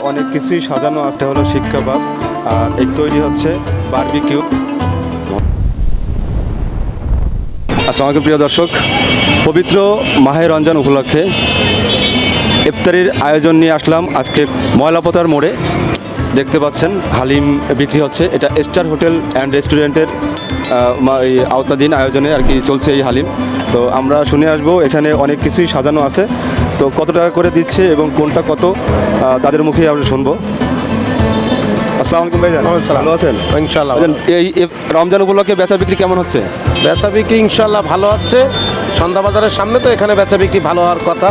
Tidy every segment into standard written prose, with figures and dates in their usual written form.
অনেক কিছুই সাজানো আছে। হলো শিক কাবাব, আর এই তৈরি হচ্ছে বারবিকিউ। আসসালামু আলাইকুম প্রিয় দর্শক, পবিত্র মাহে রমজান উপলক্ষে ইফতারির আয়োজন নিয়ে আসলাম আজকে ময়লাপতার মোড়ে। দেখতে পাচ্ছেন হালিম বিক্রি হচ্ছে। এটা স্টার হোটেল অ্যান্ড রেস্টুরেন্টের আওতাধীন আয়োজনে আর কি চলছে এই হালিম। তো আমরা শুনে আসবো, এখানে অনেক কিছুই সাজানো আছে। তো কত টাকা করে দিচ্ছে এবং কোনটা কত তাদের মুখেই আমরা শুনবো। আসসালামু আলাইকুম ভাইজান, ভালো আছেন? ইনশাল্লাহ। এই রমজান উপলক্ষে বেচা বিক্রি কেমন হচ্ছে? বেচা বিক্রি ইনশাল্লাহ ভালো হচ্ছে। সন্ধ্যা বাজারের সামনে তো এখানে বেচা বিক্রি ভালো হওয়ার কথা।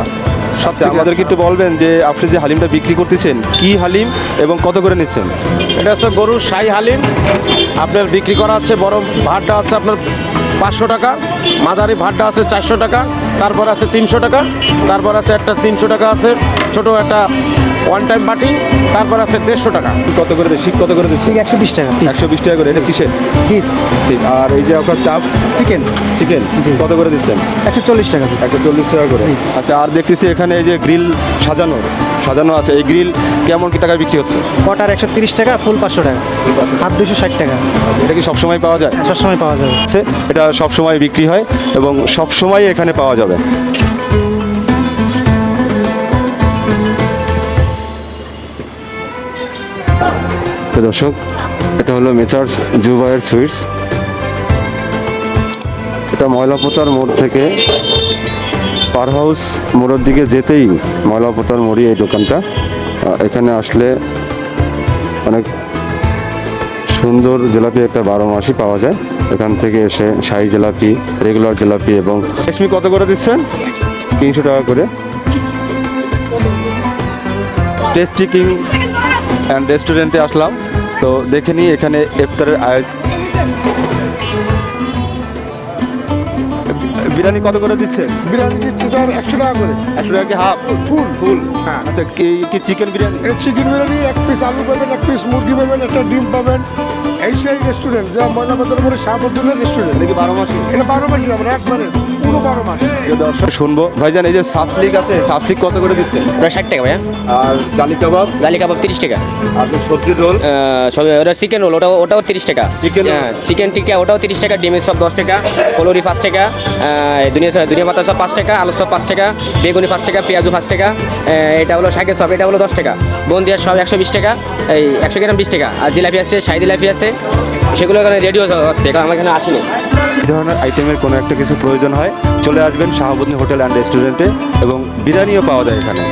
সবচেয়ে আমাদেরকে একটু বলবেন যে আপনি যে হালিমটা বিক্রি করতেছেন কি হালিম এবং কত করে নিচ্ছেন? এটা হচ্ছে গরুর শাহী হালিম। আপনার বিক্রি করা হচ্ছে, বড় ভাতটা আছে আপনার 500 টাকা, মাঝারি ভাতটা আছে 400 টাকা, তারপর আছে 300 টাকা, তারপর আছে একটা 300 টাকা আছে ছোটো একটা ওয়ান টাইম বাটি, তারপর আছে 150 টাকা। কত করে শিক কত করে দিচ্ছি? 120 টাকা। 120 টাকা করে। এটা কিসের? বিফ। ঠিক। আর এই যে আপনার চাপ চিকেন। চিকেন জি। কত করে দিচ্ছেন? 140 টাকা। 140 টাকা করে। আচ্ছা, আর দেখতেছি এখানে এই যে গ্রিল সাজানো আছে। এই গ্রিল কেমন কি টাকায় বিক্রি হচ্ছে? কটার 130 টাকা, ফুল 500 টাকা, হাফ 260 টাকা। এটা কি সবসময় পাওয়া যায়? সবসময় পাওয়া যাবে। এটা সবসময় বিক্রি হয় এবং সবসময় এখানে পাওয়া যাবে। দর্শক, এটা হলো মেচার্স জুবায়ের সুইটস। এটা ময়লাপোতার মোড় থেকে পার হাউস মোড়ের দিকে যেতেই ময়লাপোতার মোড়ই এই দোকানটা। এখানে আসলে অনেক সুন্দর জিলাপি একটা 12 মাসই পাওয়া যায়। এখান থেকে এসে শাহী জিলাপি, রেগুলার জিলাপি এবং রেশমি কত করে দিচ্ছেন? 300 টাকা করে। টেস্টি কিং অ্যান্ড রেস্টুরেন্টে আসলাম, তো দেখে নিই এখানে ইফতারের বিরিয়ানি কত করে দিচ্ছে? বিরিয়ানি দিচ্ছে স্যার 100 টাকা করে। 100 টাকা কি হাফ? ফুল। হ্যাঁ। আচ্ছা, কি চিকেন বিরিয়ানি? এটা চিকেন বিরিয়ানি, 1 পিস আলু পাবেন, 1 পিস মুরগি পাবেন, একটা ডিম পাবেন। এই সেই রেস্টুরেন্ট যা ময়নাবাজার মোড়ে শাহাবুদ্দিনের রেস্টুরেন্ট। এটা কি 12 মাসি? এটা 12 মাসই আমরা একবারে পুরো 12 মাস। দর্শক শুনবো। ভাইজান, এই যে সাসলিক আছে, সাসলিক কত করে দিচ্ছেন? ওটা 60 টাকা ভাইয়া। আর গালি কাবাব? গালি কাবাব 30 টাকা। আর সবজি রোল? ওটা চিকেন রোল, ওটাও 30 টাকা। Chicken roll? হ্যাঁ, চিকেন টিক্কা ওটাও 30 টাকা। ডিমের সব 10 টাকা, ফুলুরি 5 টাকা, দুনিয়া পাতা সব 5 টাকা, আলু সব 5 টাকা, বেগুনি 5 টাকা, পেঁয়াজু 5 টাকা। এটা হলো শাকের সব, এটা হলো 10 টাকা। বন্দিয়ার সব 120 টাকা, এই 100 গ্রাম 20 টাকা। আর জিলাপি আছে, শাহী জিলাপি আছে, সেগুলো এখানে রেডিও হচ্ছে, কারণ আমার এখানে আসেনি। এই ধরনের আইটেমের কোনো একটা কিছু প্রয়োজন হয়, চলে আসবেন শাহাবুদ্দিন হোটেল অ্যান্ড রেস্টুরেন্টে এবং বিরিয়ানিও পাওয়া যায় এখানে।